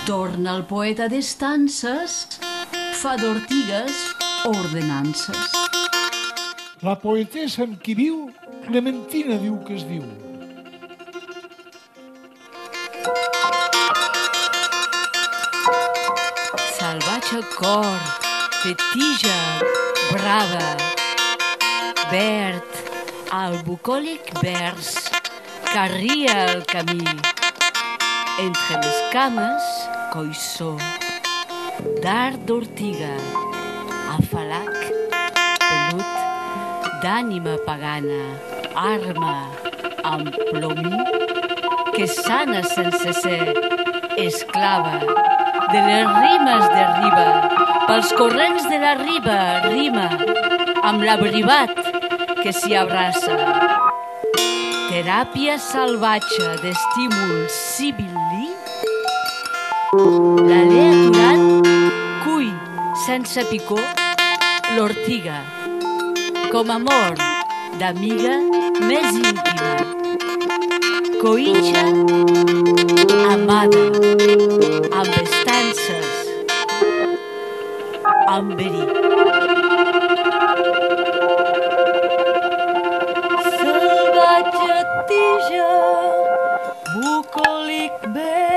Torna el poeta d'estances, fa d'ortigues ordenances. La poetessa amb qui viu, Clementina diu que es diu. Salvatge cor, de tija brava, verd, al bucòlic vers, carria el camí. Entre les cames, coissó, d'art d'ortiga, afalac, pelut, d'ànima pagana, arma, amb plomí, que sana sense ser esclava de les rimes de riba, pels corrents de la riba rima, amb l'abrivat que s'hi abraça. Teràpia salvatge d'estímul sibil·lí, l'alè aturat cull sense picor l'ortiga, com amor d'amiga més íntima. Coïtxa amada, amb estances, amb verí. Salvatge tija, bucòlic verd,